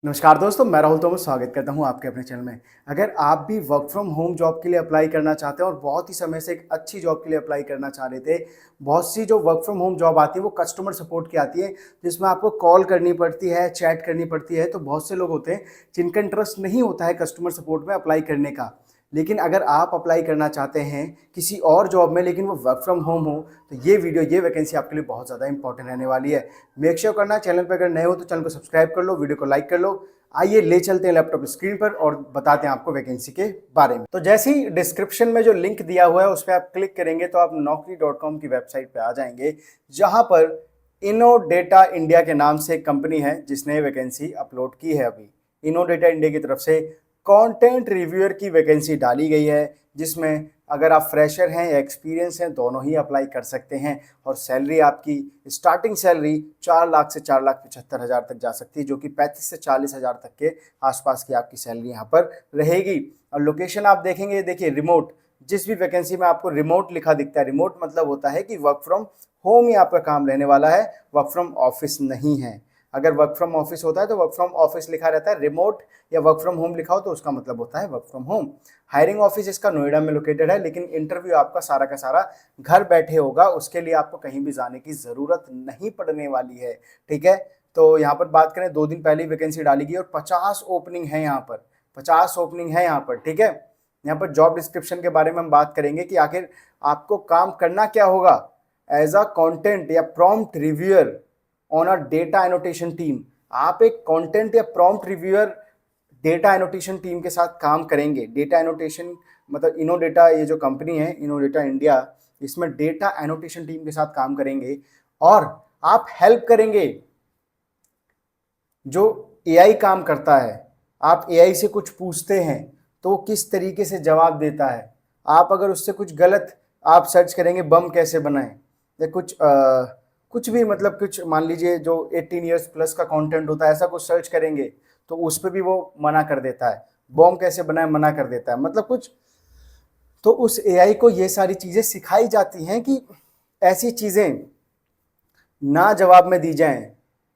नमस्कार दोस्तों, मैं राहुल तोमर स्वागत करता हूं आपके अपने चैनल में। अगर आप भी वर्क फ्रॉम होम जॉब के लिए अप्लाई करना चाहते हैं और बहुत ही समय से एक अच्छी जॉब के लिए अप्लाई करना चाह रहे थे, बहुत सी जो वर्क फ्रॉम होम जॉब आती है वो कस्टमर सपोर्ट की आती है, जिसमें आपको कॉल करनी पड़ती है, चैट करनी पड़ती है। तो बहुत से लोग होते हैं जिनका इंटरेस्ट नहीं होता है कस्टमर सपोर्ट में अप्लाई करने का। लेकिन अगर आप अप्लाई करना चाहते हैं किसी और जॉब में, लेकिन वो वर्क फ्रॉम होम हो, तो ये वीडियो, ये वैकेंसी आपके लिए बहुत ज़्यादा इंपॉर्टेंट रहने वाली है। मेक श्योर करना, चैनल पर अगर नए हो तो चैनल को सब्सक्राइब कर लो, वीडियो को लाइक कर लो। आइए ले चलते हैं लैपटॉप स्क्रीन पर और बताते हैं आपको वैकेंसी के बारे में। तो जैसे ही डिस्क्रिप्शन में जो लिंक दिया हुआ है उस पर आप क्लिक करेंगे तो आप naukri.com की वेबसाइट पे आ जाएंगे, जहां पर इनोडेटा इंडिया के नाम से एक कंपनी है जिसने वैकेंसी अपलोड की है। अभी इनोडेटा इंडिया की तरफ से कंटेंट रिव्यूअर की वैकेंसी डाली गई है, जिसमें अगर आप फ्रेशर हैं या एक्सपीरियंस हैं दोनों ही अप्लाई कर सकते हैं। और सैलरी आपकी स्टार्टिंग सैलरी 4 लाख से 4,75,000 तक जा सकती है, जो कि 35 से 40,000 तक के आसपास की आपकी सैलरी यहाँ पर रहेगी। और लोकेशन आप देखेंगे, देखिए रिमोट, जिस भी वैकेंसी में आपको रिमोट लिखा दिखता है, रिमोट मतलब होता है कि वर्क फ्रॉम होम ही आपका काम रहने वाला है, वर्क फ्रॉम ऑफिस नहीं है। अगर वर्क फ्रॉम ऑफिस होता है तो वर्क फ्रॉम ऑफिस लिखा रहता है, रिमोट या वर्क फ्रॉम होम लिखा हो तो उसका मतलब होता है work from home. Hiring office इसका नोएडा में लोकेटेड है, लेकिन इंटरव्यू आपका सारा का सारा घर बैठे होगा, उसके लिए आपको कहीं भी जाने की जरूरत नहीं पड़ने वाली है। ठीक है, तो यहाँ पर बात करें, 2 दिन पहले वैकेंसी डाली गई और 50 ओपनिंग है यहाँ पर, 50 ओपनिंग है यहाँ पर। ठीक है, यहाँ पर जॉब डिस्क्रिप्शन के बारे में हम बात करेंगे कि आखिर आपको काम करना क्या होगा। एज अ कंटेंट या prompt reviewer on a data annotation team, आप एक कंटेंट या prompt reviewer data annotation team के साथ काम करेंगे। डेटा एनोटेशन मतलब इनोडेटा, ये जो कंपनी है इनोडेटा इंडिया, इसमें डेटा एनोटेशन टीम के साथ काम करेंगे और आप हेल्प करेंगे जो एआई काम करता है। आप एआई से कुछ पूछते हैं तो वो किस तरीके से जवाब देता है। आप अगर उससे कुछ गलत आप सर्च करेंगे, बम कैसे बनाएं या कुछ भी, मतलब कुछ मान लीजिए जो 18 ईयर्स प्लस का कंटेंट होता है, ऐसा कुछ सर्च करेंगे तो उस पर भी वो मना कर देता है। बॉम्ब कैसे बनाए मना कर देता है, मतलब कुछ। तो उस एआई को ये सारी चीज़ें सिखाई जाती हैं कि ऐसी चीज़ें ना जवाब में दी जाएं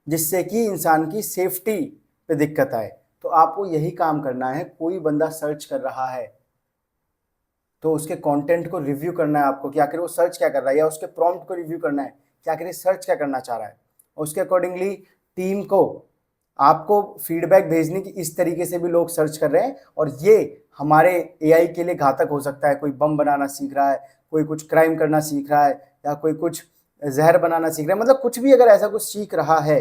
जिससे कि इंसान की सेफ्टी पे दिक्कत आए। तो आपको यही काम करना है। कोई बंदा सर्च कर रहा है तो उसके कंटेंट को रिव्यू करना है आपको कि आखिर वो सर्च क्या कर रहा है, या उसके प्रॉम्प्ट को रिव्यू करना है कि आखिर ये सर्च क्या करना चाह रहा है। उसके अकॉर्डिंगली टीम को आपको फीडबैक भेजने की इस तरीके से भी लोग सर्च कर रहे हैं और ये हमारे एआई के लिए घातक हो सकता है। कोई बम बनाना सीख रहा है, कोई कुछ क्राइम करना सीख रहा है, या कोई कुछ जहर बनाना सीख रहा है, मतलब कुछ भी अगर ऐसा कुछ सीख रहा है,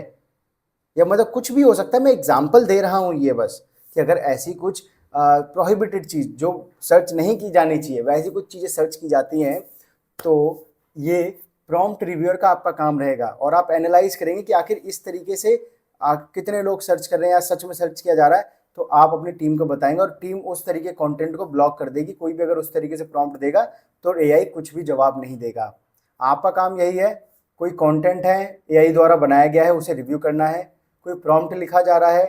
या मतलब कुछ भी हो सकता है। मैं एग्जाम्पल दे रहा हूँ ये बस, कि अगर ऐसी कुछ प्रोहिबिटेड चीज़ जो सर्च नहीं की जानी चाहिए वैसी कुछ चीज़ें सर्च की जाती हैं, तो ये प्रॉम्प्ट रिव्यूअर का आपका काम रहेगा। और आप एनालाइज करेंगे कि आखिर इस तरीके से कितने लोग सर्च कर रहे हैं या सच में सर्च किया जा रहा है, तो आप अपनी टीम को बताएंगे और टीम उस तरीके कंटेंट को ब्लॉक कर देगी। कोई भी अगर उस तरीके से प्रॉम्प्ट देगा तो एआई कुछ भी जवाब नहीं देगा। आपका काम यही है, कोई कंटेंट है एआई द्वारा बनाया गया है उसे रिव्यू करना है, कोई प्रॉम्प्ट लिखा जा रहा है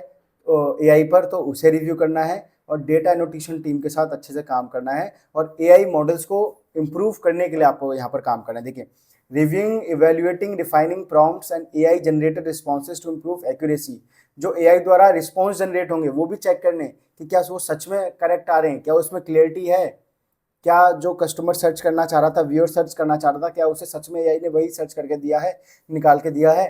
एआई पर तो उसे रिव्यू करना है, और डेटा एनोटेशन टीम के साथ अच्छे से काम करना है और एआई मॉडल्स को इम्प्रूव करने के लिए आपको यहाँ पर काम करना है। देखिए, reviewing, evaluating, refining prompts and AI generated responses to improve accuracy. जो एआई द्वारा रिस्पॉन्स जनरेट होंगे वो भी चेक करने कि क्या वो सच में करेक्ट आ रहे हैं, क्या उसमें क्लियरिटी है, क्या जो कस्टमर सर्च करना चाह रहा था, व्यूअर सर्च करना चाह रहा था, क्या उसे सच में एआई ने वही सर्च करके दिया है, निकाल के दिया है।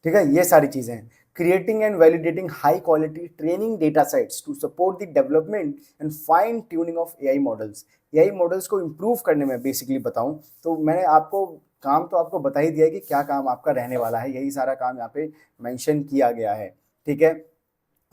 ठीक है, ये सारी चीजें हैं। Creating and validating high quality training data sets to support the development and fine tuning of AI models. AI models को इम्प्रूव करने में बेसिकली बताऊं तो मैंने आपको काम तो आपको बता ही दिया है कि क्या काम आपका रहने वाला है, यही सारा काम यहाँ पे मेंशन किया गया है। ठीक है,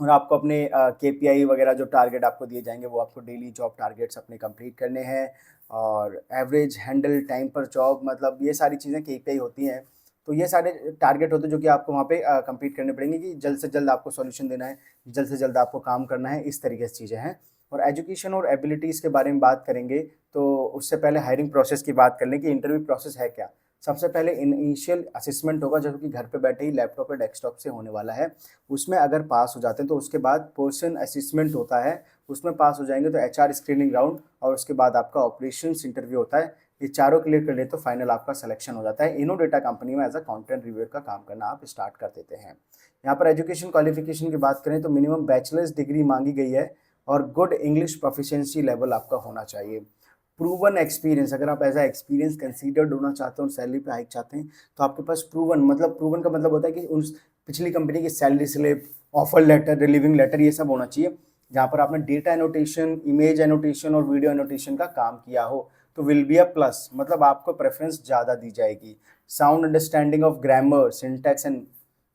और आपको अपने केपीआई वगैरह जो टारगेट आपको दिए जाएंगे वो आपको डेली जॉब टारगेट्स अपने कंप्लीट करने हैं, और एवरेज हैंडल टाइम पर जॉब, मतलब ये सारी चीज़ें केपीआई होती हैं। तो ये सारे टारगेट होते हैं जो कि आपको वहाँ पे कंप्लीट करने पड़ेंगे, कि जल्द से जल्द आपको सॉल्यूशन देना है, जल्द से जल्द आपको काम करना है, इस तरीके से चीज़ें हैं। और एजुकेशन और एबिलिटीज़ के बारे में बात करेंगे तो उससे पहले हायरिंग प्रोसेस की बात कर लें कि इंटरव्यू प्रोसेस है क्या। सबसे पहले इनिशियल असेसमेंट होगा जो कि घर पे बैठे ही लैपटॉप या डेस्कटॉप से होने वाला है। उसमें अगर पास हो जाते हैं तो उसके बाद पर्सन असेसमेंट होता है, उसमें पास हो जाएंगे तो एचआर स्क्रीनिंग राउंड, और उसके बाद आपका ऑपरेशंस इंटरव्यू होता है, ये चारों क्लियर कर ले तो फाइनल आपका सिलेक्शन हो जाता है। इनोडेटा कंपनी में एज अ कंटेंट रिव्यूअर का काम करना आप स्टार्ट कर देते हैं। यहाँ पर एजुकेशन क्वालिफिकेशन की बात करें तो मिनिमम बैचलर्स डिग्री मांगी गई है और गुड इंग्लिश प्रोफिशिएंसी लेवल आपका होना चाहिए। प्रूवन एक्सपीरियंस, अगर आप एज अ एक्सपीरियंस कंसीडर्ड होना चाहते हो और सैलरी पे हाइक चाहते हैं तो आपके पास प्रूवन का मतलब होता है कि उन पिछली कंपनी की salary slip, offer letter, relieving letter, ये सब होना चाहिए जहाँ पर आपने डेटा एनोटेशन, इमेज एनोटेशन और वीडियो एनोटेशन का काम किया हो तो विल बी अ प्लस, मतलब आपको प्रेफरेंस ज़्यादा दी जाएगी। Sound understanding of grammar, syntax and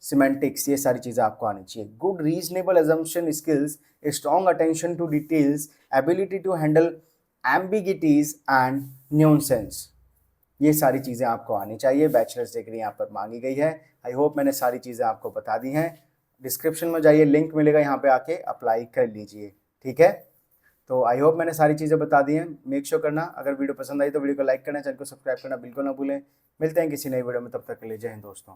semantics, ये सारी चीज़ें आपको आनी चाहिए। Good reasonable assumption skills, strong attention to details, ability to handle ambiguities and nuances, ये सारी चीज़ें आपको आनी चाहिए। बैचलर्स डिग्री यहाँ पर मांगी गई है। आई होप मैंने सारी चीज़ें आपको बता दी हैं। डिस्क्रिप्शन में जाइए, लिंक मिलेगा, यहाँ पे आके अप्लाई कर लीजिए, ठीक है। तो आई होप मैंने सारी चीज़ें बता दी हैं। मेक श्योर करना अगर वीडियो पसंद आई तो वीडियो को लाइक करना, चैनल को सब्सक्राइब करना बिल्कुल ना भूलें। मिलते हैं किसी नई वीडियो में, तब तक के लिए जय हिंद दोस्तों।